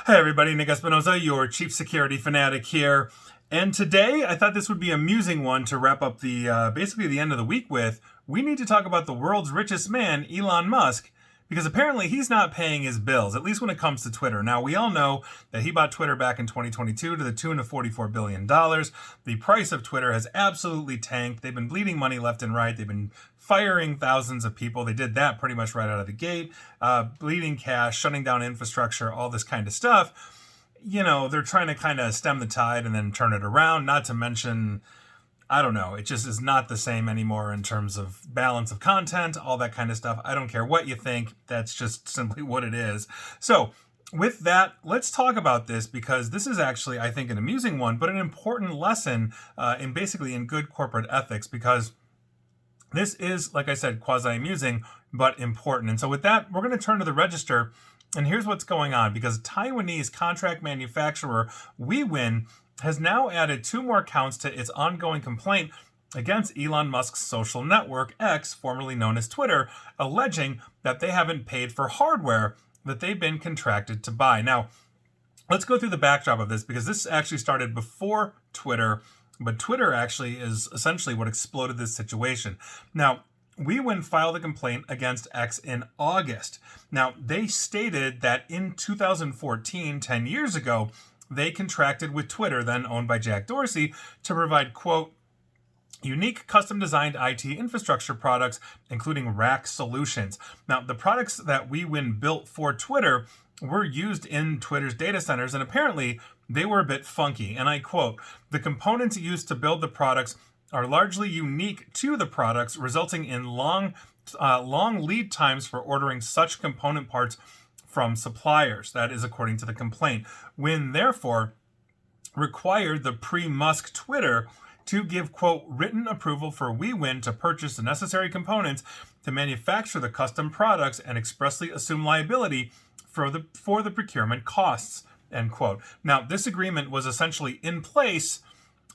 Hi everybody, Nick Espinosa, your chief security fanatic here. And today I thought this would be an amusing one to wrap up the basically the end of the week with. We need to talk about the world's richest man, Elon Musk, because apparently he's not paying his bills, at least when it comes to Twitter. Now, we all know that he bought Twitter back in 2022 to the tune of $44 billion. The price of Twitter has absolutely tanked. They've been bleeding money left and right. They've been firing thousands of people. They did that pretty much right out of the gate. Bleeding cash, shutting down infrastructure, all this kind of stuff. You know, they're trying to kind of stem the tide and then turn it around, not to mention, I don't know, it just is not the same anymore in terms of balance of content, all that kind of stuff. I don't care what you think. That's just simply what it is. So with that, let's talk about this, because this is actually, I think, an amusing one, but an important lesson in good corporate ethics, because this is, like I said, quasi-amusing, but important. And so with that, we're going to turn to the register. And here's what's going on, because Taiwanese contract manufacturer WeWin has now added 2 more counts to its ongoing complaint against Elon Musk's social network, X, formerly known as Twitter, alleging that they haven't paid for hardware that they've been contracted to buy. Now, let's go through the backdrop of this, because this actually started before Twitter, but Twitter actually is essentially what exploded this situation. Now, WeWin filed a complaint against X in August. Now, they stated that in 2014, 10 years ago, they contracted with Twitter, then owned by Jack Dorsey, to provide, quote, unique custom-designed IT infrastructure products, including rack solutions. Now, the products that WeWin built for Twitter were used in Twitter's data centers, and apparently they were a bit funky. And I quote, "The components used to build the products are largely unique to the products, resulting in long lead times for ordering such component parts from suppliers." That is according to the complaint. WeWin therefore required the pre-Musk Twitter to give, quote, written approval for WeWin to purchase the necessary components to manufacture the custom products and expressly assume liability for the procurement costs, end quote. Now, this agreement was essentially in place,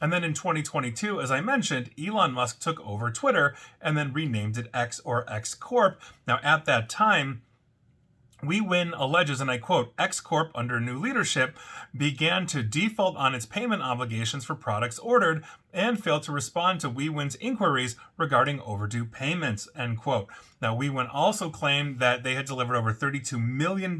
and then in 2022, as I mentioned, Elon Musk took over Twitter and then renamed it X, or X Corp. Now, at that time, WeWin alleges, and I quote, "X Corp, under new leadership, began to default on its payment obligations for products ordered and failed to respond to WeWin's inquiries regarding overdue payments," end quote. Now, WeWin also claimed that they had delivered over $32 million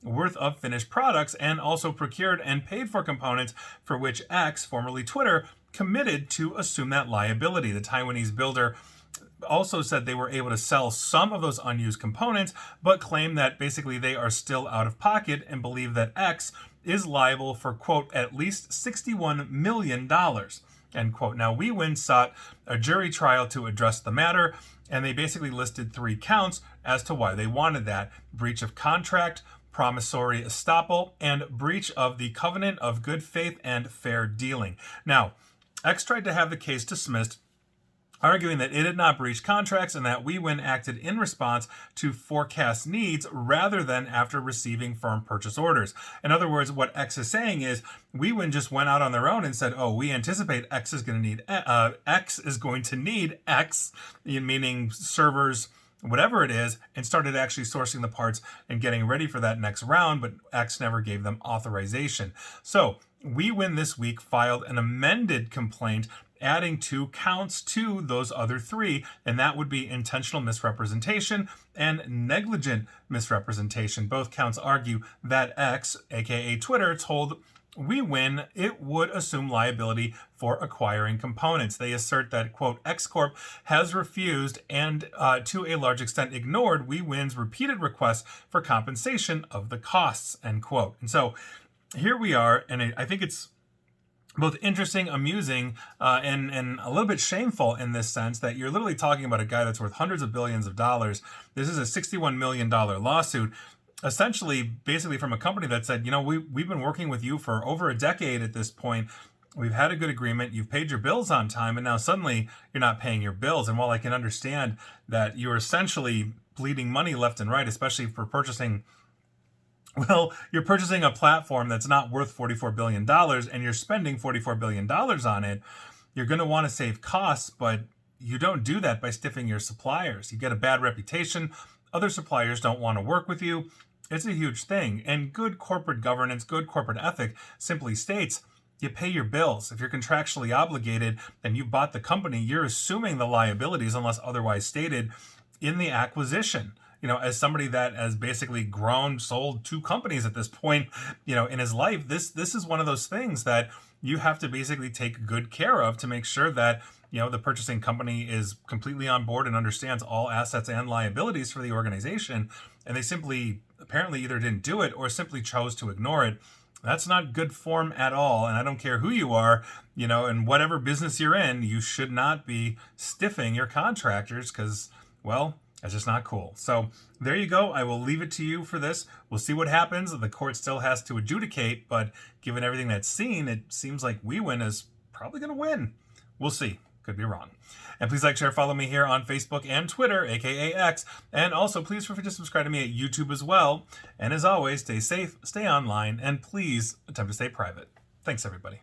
worth of finished products and also procured and paid for components for which X, formerly Twitter, committed to assume that liability. The Taiwanese builder also said they were able to sell some of those unused components, but claim that basically they are still out of pocket and believe that X is liable for, quote, at least $61 million, end quote. Now, WeWin sought a jury trial to address the matter, and they basically listed 3 counts as to why they wanted that: breach of contract, promissory estoppel, and breach of the covenant of good faith and fair dealing. Now, X tried to have the case dismissed, arguing that it had not breached contracts and that WeWin acted in response to forecast needs rather than after receiving firm purchase orders. In other words, what X is saying is WeWin just went out on their own and said, "Oh, we anticipate X is going to need X," meaning servers, whatever it is, and started actually sourcing the parts and getting ready for that next round, but X never gave them authorization. So WeWin this week filed an amended complaint adding 2 counts to those other 3, and that would be intentional misrepresentation and negligent misrepresentation. Both counts argue that X, aka Twitter, told WeWin it would assume liability for acquiring components. They assert that, quote, X Corp has refused and to a large extent ignored WeWin's repeated requests for compensation of the costs, end quote. And so here we are, and I think it's both interesting, amusing, and a little bit shameful in this sense that you're literally talking about a guy that's worth hundreds of billions of dollars. This is a $61 million lawsuit, essentially, basically from a company that said, you know, we've been working with you for over a decade at this point. We've had a good agreement. You've paid your bills on time, and now suddenly you're not paying your bills. And while I can understand that you're essentially bleeding money left and right, especially for purchasing, well, you're purchasing a platform that's not worth $44 billion and you're spending $44 billion on it. You're going to want to save costs, but you don't do that by stiffing your suppliers. You get a bad reputation. Other suppliers don't want to work with you. It's a huge thing. And good corporate governance, good corporate ethic simply states you pay your bills. If you're contractually obligated and you bought the company, you're assuming the liabilities unless otherwise stated in the acquisition. As somebody that has basically sold two companies at this point, in his life, this is one of those things that you have to basically take good care of to make sure that the purchasing company is completely on board and understands all assets and liabilities for the organization. And they simply apparently either didn't do it or simply chose to ignore it. That's not good form at all. And I don't care who you are, in whatever business you're in, you should not be stiffing your contractors because, well, that's just not cool. So there you go. I will leave it to you for this. We'll see what happens. The court still has to adjudicate, but given everything that's seen, it seems like WeWin is probably going to win. We'll see. Could be wrong. And please like, share, follow me here on Facebook and Twitter, aka X. And also please feel free to subscribe to me at YouTube as well. And as always, stay safe, stay online, and please attempt to stay private. Thanks, everybody.